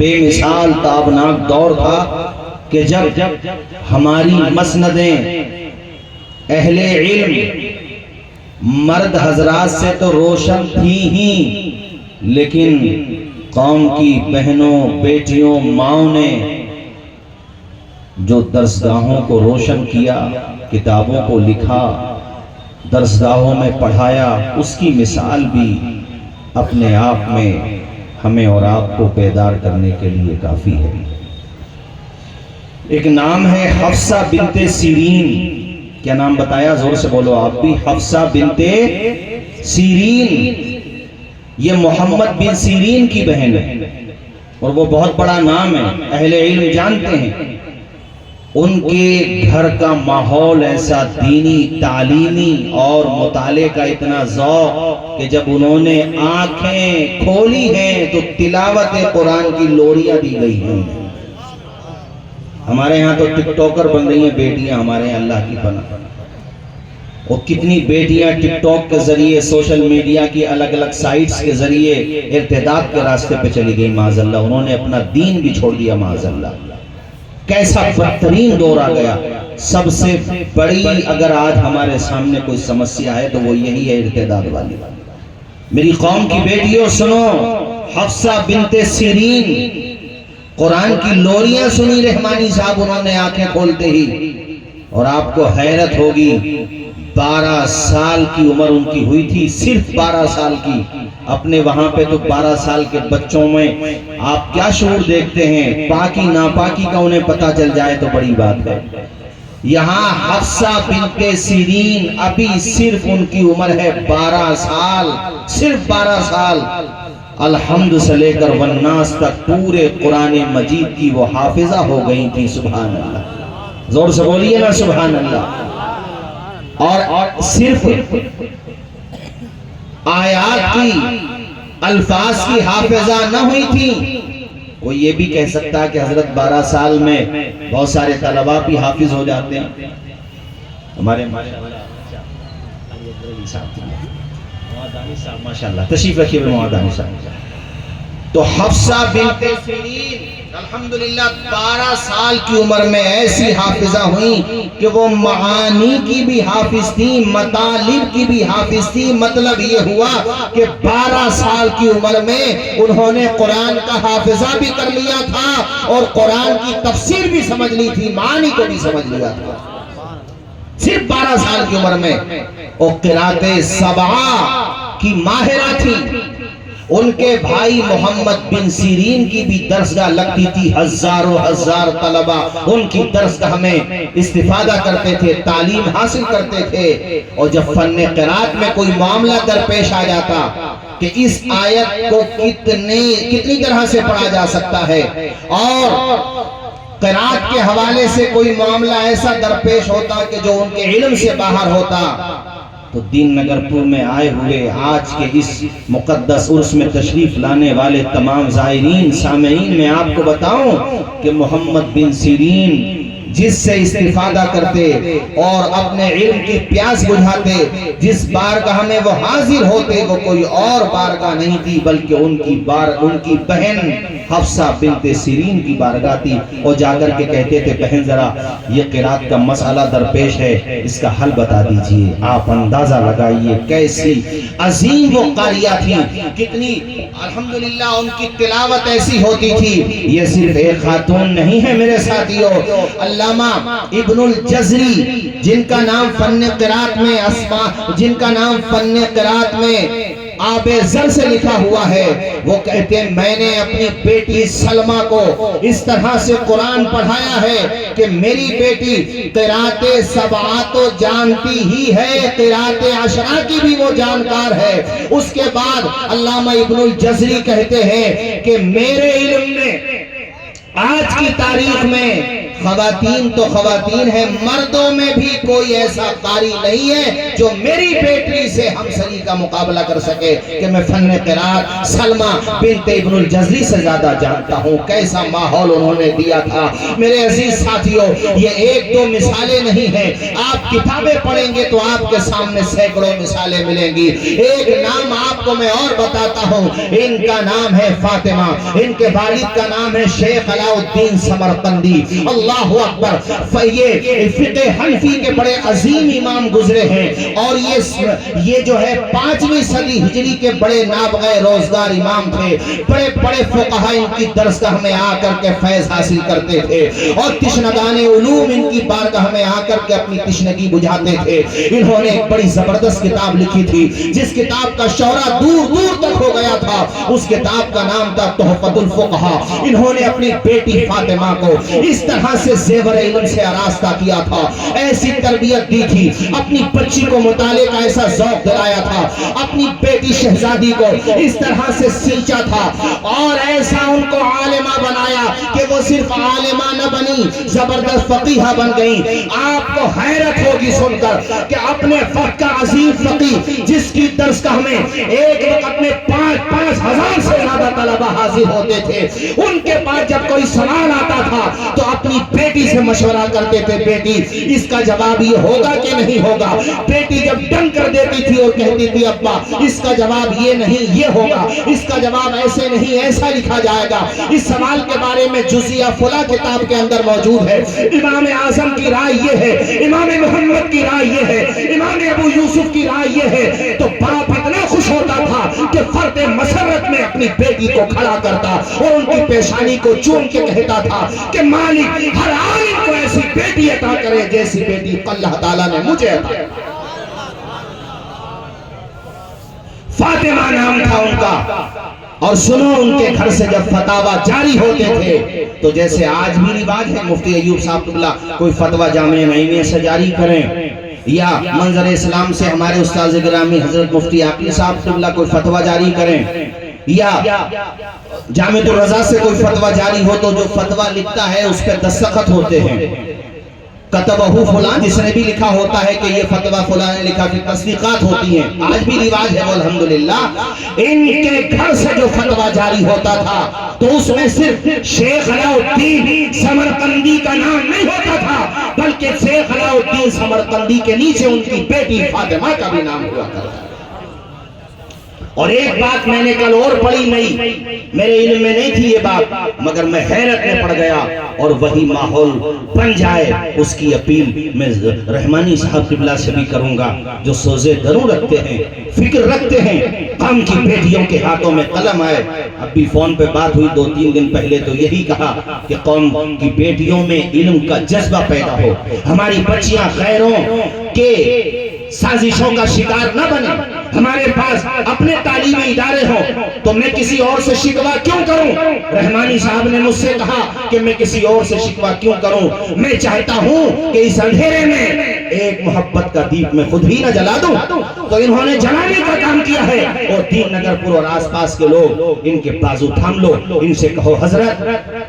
بے مثال تابناک دور تھا کہ جب ہماری مسندیں اہل علم مرد حضرات سے تو روشن تھی ہی، لیکن قوم کی بہنوں، بیٹیوں، ماؤں نے جو درسگاہوں کو روشن کیا، کتابوں کو لکھا، درسگاہوں میں پڑھایا، اس کی مثال بھی اپنے آپ میں ہمیں اور آپ کو بیدار کرنے کے لیے کافی ہے۔ ایک نام ہے حفصہ بنت سیرین۔ کیا نام بتایا؟ زور سے بولو آپ بھی۔ حفصہ بنت سیرین، یہ محمد بن سیرین کی بہن ہے اور وہ بہت بڑا نام ہے، اہل علم جانتے ہیں۔ ان کے گھر کا ماحول ایسا دینی، تعلیمی اور مطالعے کا اتنا ذوق کہ جب انہوں نے آنکھیں کھولی ہیں تو تلاوت قرآن کی لوریاں دی گئی ہیں۔ ہمارے ہاں تو ٹک ٹاکر بن رہی ہیں بیٹیاں، ہمارے یہاں اللہ کی پناہ، اور کتنی بیٹیاں ٹک ٹاک کے ذریعے، سوشل میڈیا کی الگ الگ سائٹس کے ذریعے ارتداد کے راستے پہ چلی گئی، معاذ اللہ۔ انہوں نے اپنا دین بھی چھوڑ دیا، معاذ اللہ۔ کیسا بدترین دور آ گیا۔ سب سے بڑی اگر آج ہمارے سامنے کوئی سمسیا ہے تو وہ یہی ہے، ارتداد والی۔ میری قوم کی بیٹیوں سنو، حفصہ بنت سیرین، قرآن کی لوریاں سنی رحمانی صاحب انہوں نے آنکھیں کھولتے ہی، اور آپ کو حیرت ہوگی 12 سال کی عمر ان کی ہوئی تھی، صرف 12 سال کی۔ اپنے وہاں پہ تو 12 سال کے بچوں میں آپ کیا شعور دیکھتے ہیں، پاکی ناپاکی کا انہیں پتہ چل جائے تو بڑی بات ہے۔ یہاں حفصہ بنت سیرین ابھی صرف ان کی عمر ہے 12 سال، صرف 12 سال۔ الحمد سے لے کر والناس تک پورے قرآن مجید کی وہ حافظہ ہو گئی تھی، سبحان اللہ۔ زور سے بولیے نا سبحان اللہ۔ اور صرف آیات کی، الفاظ کی حافظہ نہ ہوئی تھی۔ کوئی یہ بھی کہہ سکتا ہے کہ حضرت 12 سال میں بہت سارے طلباء بھی حافظ ہو جاتے ہیں۔ ہمارے ماشاءاللہ تشریف رکھیے موادانی صاحب۔ تو حفصہ بنت سیرین الحمدللہ 12 سال کی عمر میں ایسی حافظہ ہوئی کہ وہ معانی کی بھی حافظ تھی، مطالب کی بھی حافظ تھی۔ مطلب یہ ہوا کہ 12 سال کی عمر میں انہوں نے قرآن کا حافظہ بھی کر لیا تھا اور قرآن کی تفسیر بھی سمجھ لی تھی، معانی کو بھی سمجھ لیا تھا، صرف 12 سال کی عمر میں۔ اور قرات سبعہ کی ماہرہ تھی۔ ان کے بھائی محمد بن سیرین کی بھی درسگاہ لگتی تھی، ہزاروں ہزار طلبہ ان کی درسگاہ میں استفادہ کرتے تھے، تعلیم حاصل کرتے تھے۔ اور جب فن قرات میں کوئی معاملہ درپیش آ جاتا کہ اس آیت کو کتنی طرح سے پڑھا جا سکتا ہے، اور قرات کے حوالے سے کوئی معاملہ ایسا درپیش ہوتا کہ جو ان کے علم سے باہر ہوتا، تو دین نگر پور میں آئے ہوئے آج کے اس مقدس عرس میں تشریف لانے والے تمام زائرین سامعین میں آپ کو بتاؤں کہ محمد بن سیرین جس سے استفادہ کرتے اور اپنے علم کی پیاس بجھاتے، جس بارگاہ میں وہ حاضر ہوتے، وہ کوئی اور بارگاہ نہیں تھی بلکہ ان کی بہن حفصہ بنت سیرین کی بارگاہ تھی۔ اور جا کر کے کہتے تھے بہن ذرا یہ قرات کا مسئلہ درپیش ہے، اس کا حل بتا دیجئے۔ آپ اندازہ لگائیے کیسی عظیم وہ قاریہ تھی، کتنی الحمدللہ ان کی تلاوت ایسی ہوتی تھی۔ یہ صرف ایک خاتون نہیں ہے میرے ساتھیوں، علامہ ابن الجزری جن کا نام فن قرات میں آب زر سے لکھا ہوا ہے، وہ کہتے ہیں میں نے اپنی بیٹی سلمہ کو اس طرح سے قرآن پڑھایا ہے کہ میری بیٹی قرات سبعہ تو جانتی ہی ہے، قرات عشرہ کی بھی وہ جانکار ہے۔ اس کے بعد علامہ ابن الجزری کہتے ہیں کہ میرے علم میں آج کی تاریخ میں خواتین تو خواتین ہیں، مردوں میں بھی کوئی ایسا قاری نہیں ہے جو میری بیٹی سے ہمسری کا مقابلہ کر سکے کہ میں فن قرات سلمہ بنت ابن الجزری سے زیادہ جانتا ہوں. کیسا ماحول انہوں نے دیا تھا. میرے عزیز ساتھیوں، یہ ایک دو مثالیں نہیں ہیں. آپ کتابیں پڑھیں گے تو آپ کے سامنے سینکڑوں مثالیں ملیں گی. ایک نام آپ کو میں اور بتاتا ہوں. ان کا نام ہے فاطمہ. ان کے والد کا نام ہے شیخ علاء الدین سمرقندی. اللہ اکبر. یہ فقہ حنفی کے بڑے عظیم امام گزرے ہیں اور یہ جو ہے 5ویں صدی ہجری کے بڑے نابغہ روزگار امام تھے. بڑے بڑے فقہا ان کی درسگاہ میں آ کر کے فیض حاصل کرتے تھے اور تشنگان علوم ان کی بارگاہ میں آ کر کے اپنی تشنگی بجھاتے تھے. انہوں نے ایک بڑی زبردست کتاب لکھی تھی جس کتاب کا شہرہ دور دور تک ہو گیا تھا. اس کتاب کا نام تھا تحفۃ الفقہا. انہوں نے اپنی بیٹی فاطمہ کو اس طرح سے زیور علم سے آراستہ کیا تھا، ایسی تربیت دی تھی، اپنی بچی کو مطالعے کا ایسا ذوق دلایا تھا، اپنی بیٹی شہزادی کو اس طرح سے سینچا تھا اور ایسا ان کو عالمہ بنایا کہ وہ صرف عالمہ نہ بنی، زبردست فقیہہ بن گئی. آپ کو حیرت ہوگی سن کر کہ اپنے وقت کا عظیم فقیہ جس کی درسگاہ میں ایک وقت میں 5,000 سے زیادہ طلبہ حاضر ہوتے تھے، ان کے پاس جب کوئی سوال آتا تھا تو اپنی بیٹی سے مشورہ کرتے تھے، بیٹی اس کا جواب یہ ہوگا کہ نہیں ہوگا. بیٹی جب ڈن کر دیتی تھی اور کہتی تھی ابا اس کا جواب یہ نہیں یہ ہوگا، اس کا جواب ایسے نہیں ایسا لکھا جائے گا، اس سوال کے بارے میں جزیہ فلاں کتاب کے اندر موجود ہے، امام اعظم کی رائے یہ ہے، امام محمد کی رائے یہ ہے، امام ابو یوسف کی رائے یہ ہے. تو باپ اتنا خوش ہوتا تھا کہ فرد مسرت میں اپنی بیٹی کو کھڑا کرتا اور ان کی پیشانی کو چوم کے کہتا تھا کہ مالک ہر عالم کو ایسی بیٹی عطا کرے جیسی بیٹی اللہ تعالیٰ نے مجھے عطا کی. فاطمہ نام تھا ان کا. اور سنو ان کے گھر سے جب فتاوہ جاری ہوتے تھے تو جیسے آج بھی رواج ہے مفتی ایوب صاحب قبلہ کوئی فتوہ جامع مہینے سے جاری کریں یا منظر اسلام سے ہمارے استاذ گرامی حضرت مفتی عاقل صاحب قبلہ کوئی فتوہ جاری کریں یا جامع الرضا سے کوئی فتوہ جاری ہو تو جو فتوہ لکھتا ہے اس پہ دستخط ہوتے ہیں، کتبہ فلان، جس نے بھی لکھا ہوتا ہے کہ یہ فتوہ فلان نے لکھا، کہ تصدیقات ہوتی ہیں. آج بھی رواج ہے والحمدللہ. ان کے گھر سے جو فتوہ جاری ہوتا تھا تو اس میں صرف شیخ علاء الدین سمرقندی کا نام نہیں ہوتا تھا بلکہ شیخ علاء الدین سمرقندی کے نیچے ان کی بیٹی فاطمہ کا بھی نام ہوا کرتا تھا. اور ایک بات میں نے کل اور پڑھی، نہیں میرے علم میں نہیں تھی یہ بات مگر میں حیرت میں پڑ گیا اور وہی ماحول بن جائے اس کی اپیل میں رحمانی صاحب قبلہ سے بھی کروں گا جو سوزے دروں رکھتے ہیں، فکر رکھتے ہیں. قوم کی بیٹیوں کے ہاتھوں میں قلم آئے. اب بھی فون پہ بات ہوئی 2-3 دن پہلے تو یہی کہا کہ قوم کی بیٹیوں میں علم کا جذبہ پیدا ہو، ہماری بچیاں غیروں کے سازشوں کا شکار نہ بنے، ہمارے پاس اپنے تعلیمی ادارے ہوں تو میں کسی اور سے شکوہ کیوں کروں. رحمانی صاحب نے مجھ سے کہا کہ میں کسی اور سے شکوہ کیوں کروں، میں چاہتا ہوں کہ اس اندھیرے میں ایک محبت کا دیپ میں خود ہی نہ جلا دوں. تو انہوں نے جلانے کا کام کیا ہے اور دین نگر پور اور آس پاس کے لوگ ان کے بازو تھام لو، ان سے کہو حضرت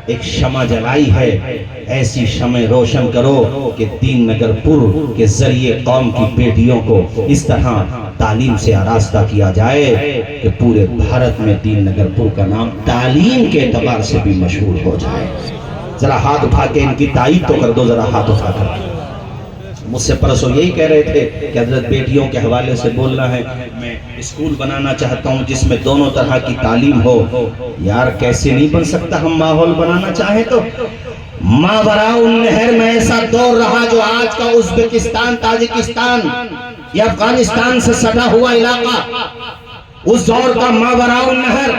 ایک شمع جلائی ہے، ایسی شمع روشن کرو کہ دین نگر پور کے ذریعے قوم کی بیٹیوں کو اس طرح تعلیم سے آراستہ کیا جائے کہ پورے بھارت میں دین نگر پور کا نام تعلیم کے اعتبار سے بھی مشہور ہو جائے. ذرا ہاتھ اٹھا کے ان کی تائید تو کر دو، ذرا ہاتھ اٹھا کر. مجھ سے پرسوں یہی کہہ رہے تھے کہ حضرت بیٹیوں کے حوالے سے بولنا ہے، میں اسکول بنانا چاہتا ہوں جس میں دونوں طرح کی تعلیم ہو. یار کیسے نہیں بن سکتا، ہم ماحول بنانا چاہیں تو. ماوراء النہر میں ایسا دور رہا جو آج کا ازبکستان، تاجکستان یا افغانستان سے سٹا ہوا علاقہ، اس دور کا ماوراء النہر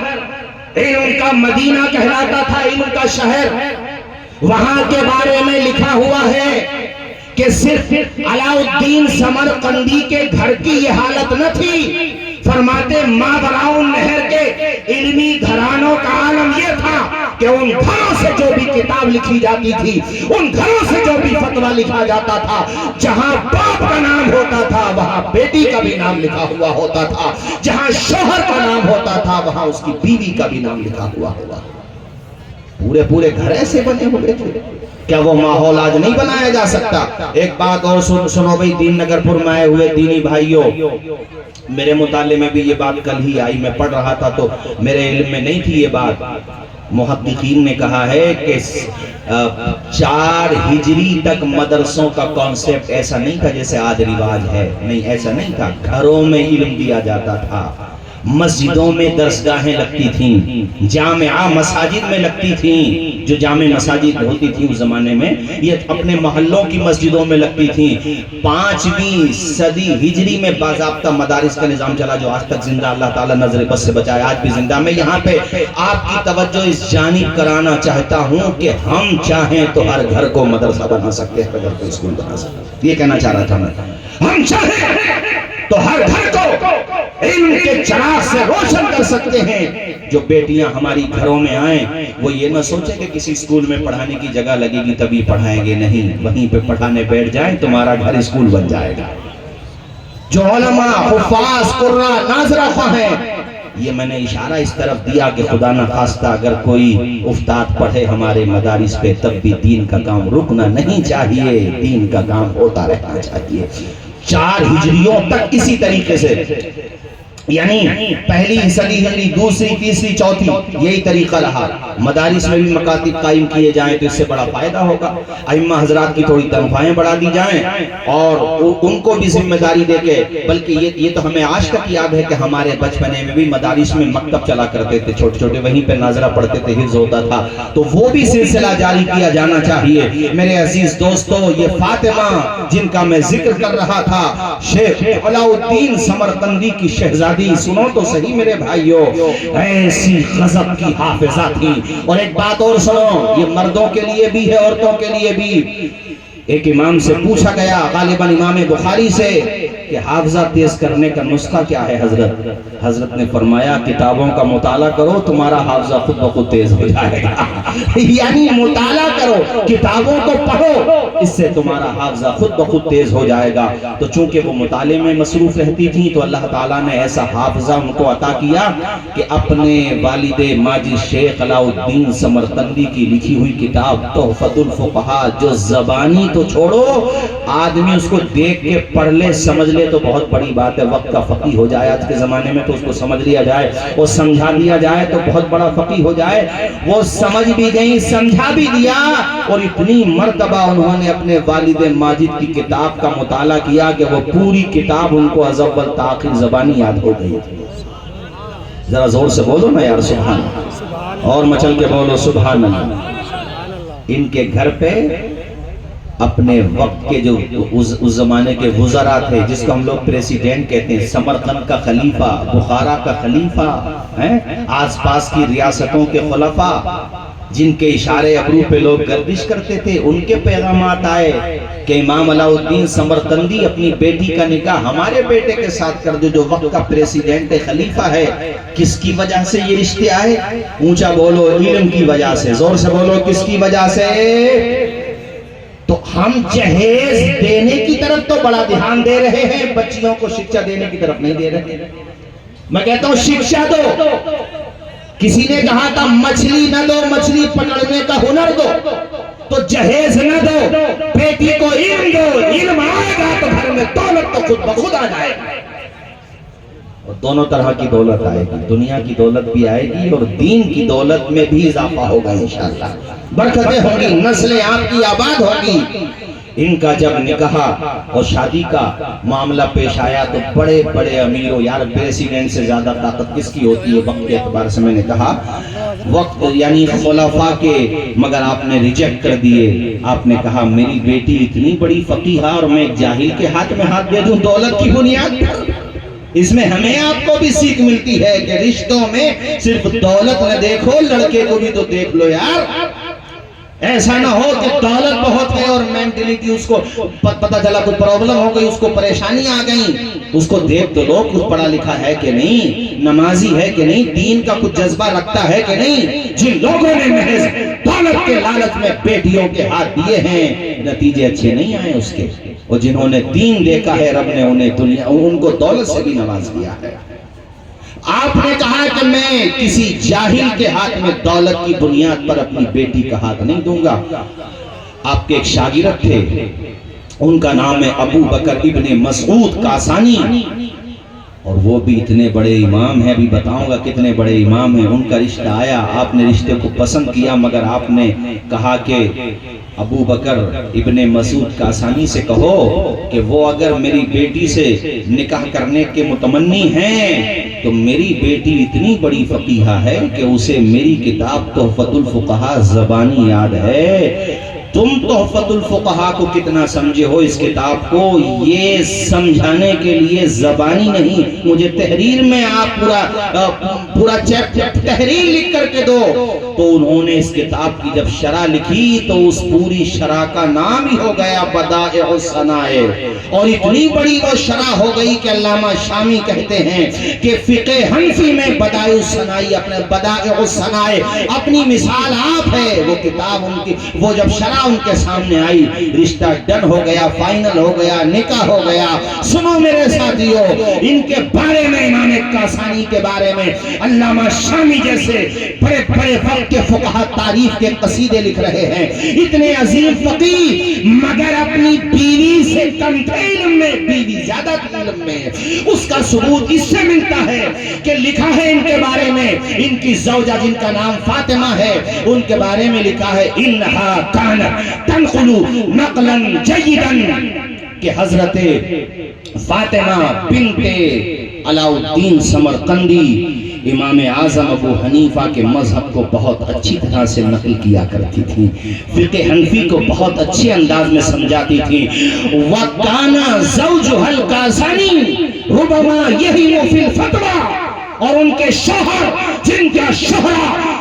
علم کا مدینہ کہلاتا تھا، علم کا شہر. وہاں کے بارے میں لکھا ہوا ہے کہ صرف علاء الدین سمرقندی کے گھر کی یہ حالت نہ تھی. فرماتے ماوراء النہر کے علمی گھرانوں کا عالم یہ تھا کہ ان گھروں سے جو بھی کتاب لکھی جاتی تھی، ان گھروں سے جو بھی فتوہ لکھا جاتا تھا، جہاں باپ کا نام ہوتا تھا وہاں بیٹی کا بھی نام لکھا ہوا ہوتا تھا، جہاں شوہر کا نام ہوتا تھا وہاں اس کی بیوی کا بھی نام لکھا ہوا ہوتا تھا. پورے پورے گھر ایسے بنے ہوئے تھے. کیا وہ ماحول آج نہیں بنایا جا سکتا؟ ایک بات اور سنو بھائی، دین نگر پور میں آئے ہوئے دینی بھائیوں، میرے مطالعے میں بھی یہ بات کل ہی آئی. میں پڑھ رہا تھا تو میرے علم میں نہیں تھی یہ بات. محققین نے کہا ہے کہ 4 ہجری تک مدرسوں کا کانسیپٹ ایسا نہیں تھا جیسے آج رواج ہے. نہیں، ایسا نہیں تھا. گھروں میں علم دیا جاتا تھا، مسجدوں میں درسگاہیں لگتی تھیں، جامعہ مساجد میں لگتی تھیں. جو جامع مساجد ہوتی تھی اس زمانے میں یہ اپنے محلوں کی مسجدوں میں لگتی تھیں. 5ویں صدی ہجری میں باضابطہ مدارس کا نظام چلا جو آج تک زندہ. اللہ تعالیٰ نظر بد سے بچائے، آج بھی زندہ. میں یہاں پہ آپ کی توجہ اس جانب کرانا چاہتا ہوں کہ ہم چاہیں تو ہر گھر کو مدرسہ بنا سکتے ہیں، ہر گھر کو اسکول بنا سکتے ہیں. یہ کہنا چاہ رہا تھا میں. ہم چاہیں تو ہر گھر کو علم کے چراغ سے روشن کر سکتے ہیں. جو بیٹیاں ہماری گھروں میں آئیں وہ یہ نہ سوچیں کہ کسی اسکول میں پڑھانے کی جگہ لگے گی تبھی پڑھائیں گے. نہیں، وہیں پہ پڑھانے بیٹھ جائیں تمہارا گھر اسکول بن جائے گا. جو علماء، حفاظ، قراء، ناظرہ خواہ ہیں، یہ میں نے اشارہ اس طرف دیا کہ خدا نہ خواستہ اگر کوئی افتاد پڑھے ہمارے مدارس پہ تب بھی دین کا کام رکنا نہیں چاہیے، دین کا کام ہوتا رہنا چاہیے. 4 ہجریوں تک اسی طریقے سے، یعنی پہلی صدی ہجری، دوسری، تیسری، چوتھی، یہی طریقہ رہا. مدارس میں بھی مکاتب قائم کیے جائیں تو اس سے بڑا فائدہ ہوگا. ائمہ حضرات کی تھوڑی تنخواہیں بڑھا دی جائیں اور ان کو بھی ذمہ داری دے کے، بلکہ یہ تو ہمیں آج تک یاد ہے کہ ہمارے بچپنے میں بھی مدارس میں مکتب چلا کرتے تھے چھوٹے چھوٹے، وہیں پہ ناظرہ پڑھتے تھے، حفظ ہوتا تھا. تو وہ بھی سلسلہ جاری کیا جانا چاہیے. میرے عزیز دوستو، یہ فاطمہ جن کا میں ذکر کر رہا تھا، شیخ علاء الدین سمرقندی کی شہزادی، سنو تو صحیح میرے بھائیوں، ایسی غضب کی حافظہ تھی. اور ایک بات اور سنو، یہ مردوں کے لیے بھی ہے عورتوں کے لیے بھی. ایک امام سے پوچھا گیا، غالباً امام بخاری سے، کہ حافظہ تیز کرنے کا نسخہ کیا ہے حضرت؟ حضرت نے فرمایا کتابوں کا مطالعہ کرو تمہارا حافظہ خود بخود تیز ہو جائے گا. یعنی مطالعہ کرو، کتابوں کو پڑھو، اس سے تمہارا حافظہ خود بخود تیز ہو جائے گا. تو چونکہ وہ مطالعے میں مصروف رہتی تھی تو اللہ تعالیٰ نے ایسا حافظہ ان کو عطا کیا کہ اپنے والد ماجد شیخ علاء الدین سمرقندی کی لکھی ہوئی کتاب تحفۃ الفقہاء، جو زبانی تو چھوڑو، آدمی اس کو دیکھ کے پڑھ لے سمجھ لے تو بہت بڑی بات ہے. وقت کا فقیہ ہو جائے آج کے زمانے میں تو اس کو سمجھ لیا جائے اور سمجھا دیا جائے تو بہت بڑا فقیہ ہو جائے. وہ سمجھ بھی گئی، سمجھا بھی دیا، اور اتنی مرتبہ انہوں نے اپنے والد ماجد کی کتاب کا مطالعہ کیا کہ وہ پوری کتاب ان کو از اول تا آخر زبانی یاد ہو گئی. ذرا زور سے بولو نا یار سبحان اللہ، اور مچل کے بولو سبحان اللہ. ان کے گھر پہ اپنے وقت کے جو اس زمانے کے وزراء تھے، جس کو ہم لوگ پریسیڈنٹ کہتے ہیں، سمرقند کا خلیفہ، بخارا کا خلیفہ، آس پاس کی ریاستوں کے خلفاء، جن کے اشارے ابرو پہ لوگ گردش کرتے تھے، ان کے پیغامات آئے کہ امام علاء الدین سمرقندی اپنی بیٹی کا نکاح ہمارے بیٹے کے ساتھ کر دو جو وقت کا پریسیڈنٹ خلیفہ ہے. کس کی وجہ سے یہ رشتے آئے؟ اونچا بولو، علم کی وجہ سے. زور سے بولو، کس کی وجہ سے؟ تو ہم جہیز دینے کی طرف تو بڑا دھیان دے رہے ہیں، بچیوں کو شکشا دینے کی طرف نہیں دے رہے. میں کہتا ہوں شکشا دو. کسی نے کہا تھا مچھلی نہ دو، مچھلی پکڑنے کا ہنر دو. تو جہیز نہ دو، بیٹی کو علم دو. علم آئے گا تو گھر میں دولت تو خود بخود آ جائے گا. اور دونوں طرح کی دولت آئے گی، دنیا کی دولت بھی آئے گی اور دین کی دولت میں بھی اضافہ ہوگا انشاءاللہ. برکتیں ہوں گی، نسلیں آپ کی آباد ہوگی. ان کا جب نکاح اور شادی کا معاملہ پیش آیا تو بڑے بڑے امیروں، یار پریسیڈنٹ سے زیادہ طاقت کس کی ہوتی ہے وقت کے اعتبار سے؟ میں نے کہا وقت یعنی خلفاء کے، مگر آپ نے ریجیکٹ کر دیے. آپ نے کہا میری بیٹی اتنی بڑی فقیہہ اور میں ایک جاہل کے ہاتھ میں ہاتھ دے دوں دولت کی بنیاد پر؟ اس میں ہمیں آپ کو بھی سیکھ ملتی ہے کہ رشتوں میں صرف دولت نہ دیکھو، لڑکے کو بھی تو دیکھ لو یار. ایسا نہ ہو کہ دولت بہت ہے اور مینٹلٹی اس کو پتہ چلا کچھ پرابلم ہو گئی، اس کو پریشانی آ گئی. اس کو دیکھ تو لو کچھ پڑھا لکھا ہے کہ نہیں، نمازی ہے کہ نہیں، دین کا کچھ جذبہ رکھتا ہے کہ نہیں. جن لوگوں نے محض دولت کے لالچ میں بیٹیوں کے ہاتھ دیے ہیں نتیجے اچھے نہیں آئے اس کے. اور جنہوں نے دین دیکھا ہے رب نے انہیں دنیا، ان کو دولت سے بھی نواز دیا ہے. آپ نے کہا کہ میں کسی جاہل کے ہاتھ میں دولت کی بنیاد پر اپنی بیٹی کا ہاتھ نہیں دوں گا۔ آپ کے ایک شاگرد تھے، ان کا نام ہے ابو بکر ابن مسعود کاسانی، اور وہ بھی اتنے بڑے امام ہیں، ابھی بتاؤں گا کتنے بڑے امام ہیں۔ ان کا رشتہ آیا، آپ نے رشتے کو پسند کیا، مگر آپ نے کہا کہ ابو بکر ابن مسعود کاسانی سے کہو کہ وہ اگر میری بیٹی سے نکاح کرنے کے متمنی ہیں تو میری بیٹی اتنی بڑی فقیہہ ہے کہ اسے میری کتاب تحفۃ الفقہاء زبانی یاد ہے۔ تم تحفۃ الفقہاء کو کتنا سمجھے ہو اس کتاب کو، یہ سمجھانے کے لیے زبانی نہیں، مجھے تحریر میں آپ پورا چیپٹر تحریر لکھ کر کے دو۔ تو انہوں نے اس کتاب کی جب شرح لکھی تو اس پوری شرح کا نام ہی ہو گیا بدائع الصنائع، اور اتنی بڑی وہ شرح ہو گئی کہ علامہ شامی کہتے ہیں کہ فقہ حنفی میں بدائع الصنائع اپنی مثال آپ ہے۔ وہ کتاب ان کی، وہ جب شرح ان کے سامنے آئی، رشتہ ڈن ہو گیا، فائنل ہو گیا، نکاح ہو گیا۔ سنو میرے ساتھیو، ان کے بارے میں، امام کاسانی کے بارے میں علامہ شامی جیسے بڑے بڑے وقت کے فقہاء تعریف کے قصیدے لکھ رہے ہیں۔ اتنے عظیم فقیہ مگر اپنی بیوی سے کم تھے علم میں، بیوی زیادہ تھی علم میں۔ اس کا ثبوت اس سے ملتا ہے کہ لکھا ہے ان کے بارے میں، ان کی زوجہ جن کا نام فاطمہ ہے، ان کے بارے میں لکھا ہے انہا کانت تنقل نقلا جیدا، کہ حضرت فاطمہ بنت علاء الدین سمرقندی امام اعظم ابو حنیفہ کے مذہب کو بہت اچھی طرح سے نقل کیا کرتی تھی، فقہ حنفی کو بہت اچھے انداز میں سمجھاتی تھی۔ وَكَانَ زَوْجُهَا الْقَاسَنِي رُبَمَا يَهِمُ فِي الْفَتْوَى، اور ان کے شوہر جن کا شہرہ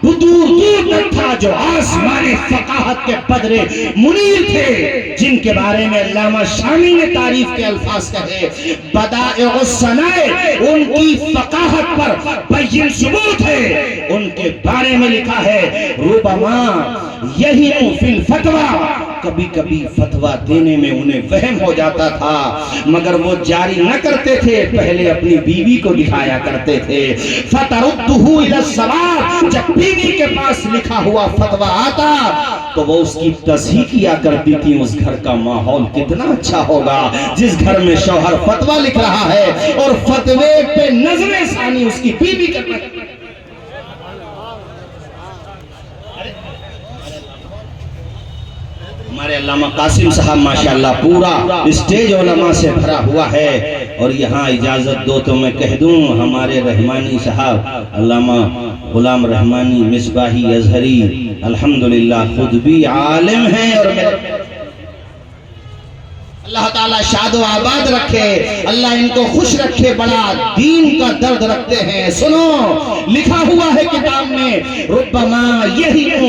دور دور تک تھا، جو آسمان فقاہت کے بدر منیر تھے، جن کے بارے میں علامہ شامی نے تعریف کے الفاظ کہے بدائع الصنائع، ان کی فقاہت پر بین ثبوت ہے۔ ان کے بارے میں لکھا ہے ربما یہم فی الفتویٰ، کبھی کبھی فتویٰ دینے میں انہیں وہم ہو جاتا تھا، مگر وہ جاری نہ کرتے تھے، پہلے اپنی بیوی کو دکھایا کرتے تھے۔ فَتَرُدُّهُ إِلَى الصَّوَابِ، جب بیوی کے پاس لکھا ہوا فتویٰ آتا تو وہ اس کی تصحیح کیا کرتی تھی۔ اس گھر کا ماحول کتنا اچھا ہوگا جس گھر میں شوہر فتویٰ لکھ رہا ہے اور فتوے پہ نظر ثانی اس کی بیوی کرنا۔ ہمارے علامہ قاسم صاحب ماشاءاللہ پورا اسٹیج علماء سے بھرا ہوا ہے، اور یہاں اجازت دو تو میں کہہ دوں ہمارے رحمانی صاحب علامہ غلام رحمانی مصباحی ازہری الحمدللہ خود بھی عالم ہیں، اور اللہ تعالیٰ شاد و آباد رکھے، اللہ ان کو خوش رکھے، بڑا دین کا درد رکھتے ہیں۔ سنو لکھا ہوا ہے کتاب میں ربما یہم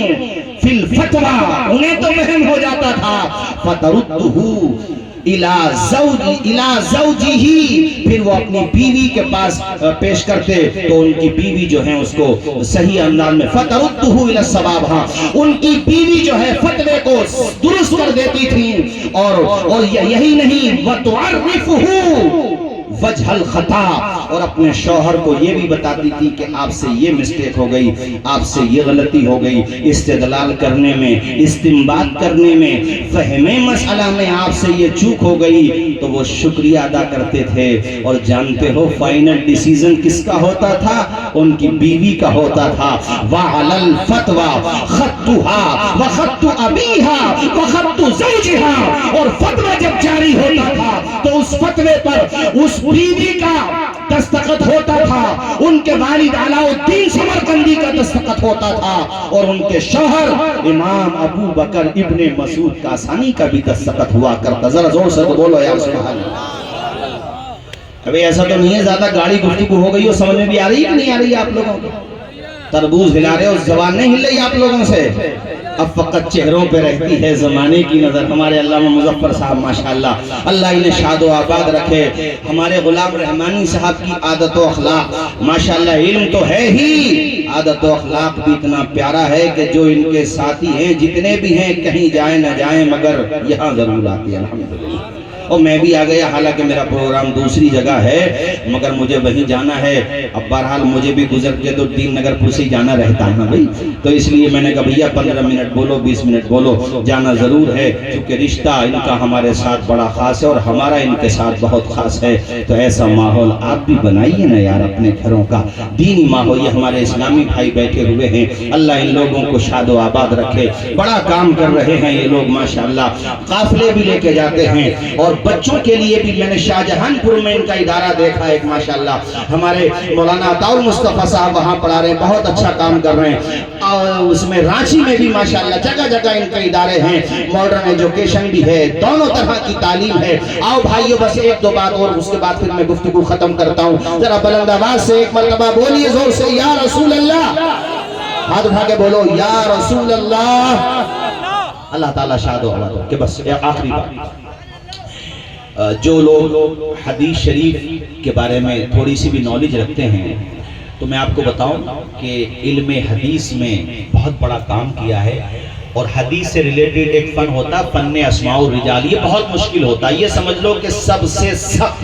فی الفتویٰ، انہیں تو وہم ہو جاتا تھا، فَتَرُدُّهُ إِلَى زَوْجِهِ، پھر وہ اپنی بیوی کے پاس پیش کرتے تو ان کی بیوی جو ہیں اس کو صحیح انداز میں فَتَرُدُّهُ إِلَى الصَّوَابِ، ہاں ان کی بیوی جو ہے فتوے کو درست کر دیتی تھی، اور یہی نہیں وَتُعَرِّفُهُ وجہ الخطا، اور اپنے شوہر کو یہ بھی بتاتی تھی کہ آپ سے یہ مسٹیک ہو گئی، آپ سے یہ غلطی ہو گئی، استدلال کرنے میں، استنباط کرنے میں، فہم مسئلہ میں آپ سے یہ چوک ہو گئی، تو وہ شکریہ ادا کرتے تھے۔ اور جانتے ہو فائنل ڈیسیزن کس کا ہوتا تھا؟ ان کی بیوی کا ہوتا تھا۔ وَعَلَى الْفَتْوَى خَطُّهَا وَخَطُّ أَبِيهَا وَخَطُّ زَوْجِهَا، اور فتوہ جب جاری ہوتا تھا تو اس فتوے پر اس بیوی کا دستخط ہوتا تھا، ان کے والد علاء الدین سمرقندی کا دستخط ہوتا تھا، اور ان کے شوہر امام ابو بکر ابن مسعود کاسانی کا بھی دستخط ہوا کرتا۔ ذرا زور سے تو بولو یا سبحان اللہ۔ ابھی ایسا تو نہیں ہے زیادہ گاڑی گفتگو ہو گئی ہو، سمجھ میں بھی آ رہی ہے کہ نہیں آ رہی ہے آپ لوگوں کو؟ تربوز ہلا رہے ہو، زبان نہیں ہل رہی آپ لوگوں سے، اب فقط چہروں پہ رہتی ہے زمانے کی نظر۔ ہمارے علامہ مظفر صاحب ماشاءاللہ اللہ انہیں شاد و آباد رکھے، ہمارے غلام رحمانی صاحب کی عادت و اخلاق ماشاءاللہ، علم تو ہے ہی، عادت و اخلاق بھی اتنا پیارا ہے کہ جو ان کے ساتھی ہیں جتنے بھی ہیں کہیں جائیں نہ جائیں مگر یہاں ضرور آتے ہیں الحمدللہ۔ اور میں بھی آ گیا، حالانکہ میرا پروگرام دوسری جگہ ہے مگر مجھے وہیں جانا ہے۔ اب بہرحال مجھے بھی گزر کے تو ٹیم نگر پور سے ہی جانا رہتا ہے نا بھائی، تو اس لیے میں نے کہا بھیا 15 منٹ بولو 20 منٹ بولو، جانا ضرور ہے، کیونکہ رشتہ ان کا ہمارے ساتھ بڑا خاص ہے اور ہمارا ان کے ساتھ بہت خاص ہے۔ تو ایسا ماحول آپ بھی بنائیے نا یار اپنے گھروں کا، دینی ماحول۔ یہ ہمارے اسلامی بھائی بیٹھے ہوئے ہیں، اللہ ان لوگوں کو شاد و آباد رکھے، بڑا کام کر رہے ہیں یہ لوگ ماشاءاللہ، قافلے بھی لے کے جاتے ہیں، اور بچوں کے لیے بھی میں نے شاہجہان پور میں ان کا ادارہ دیکھا ایک ماشاءاللہ، ہمارے مولانا عطاء المصطفیٰ صاحب وہاں پڑھا رہے ہیں، بہت اچھا کام کر رہے ہیں، اور اس میں رانچی میں بھی ماشاءاللہ جگہ جگہ ان کے ادارے ہیں، ماڈرن ایجوکیشن بھی ہے، دونوں طرح کی تعلیم ہے۔ آؤ بھائیو بس ایک دو بات اور اس کے بعد پھر میں گفتگو ختم کرتا ہوں، ذرا بلند آواز سے ایک مرتبہ بولیے زور سے، یا رسول اللہ، ہاتھ اٹھا کے بولو یا رسول اللہ۔ اللہ تعالیٰ شاد و آباد ہو۔ کہ بس آخری بات، جو لوگ حدیث شریف کے بارے میں تھوڑی سی بھی نالج رکھتے ہیں تو میں آپ کو بتاؤں کہ علم حدیث میں بہت بڑا کام کیا ہے، اور حدیث سے ریلیٹڈ ایک فن ہوتا ہے فن اسماء الرجال، یہ بہت مشکل ہوتا ہے، یہ سمجھ لو کہ سب سے سخت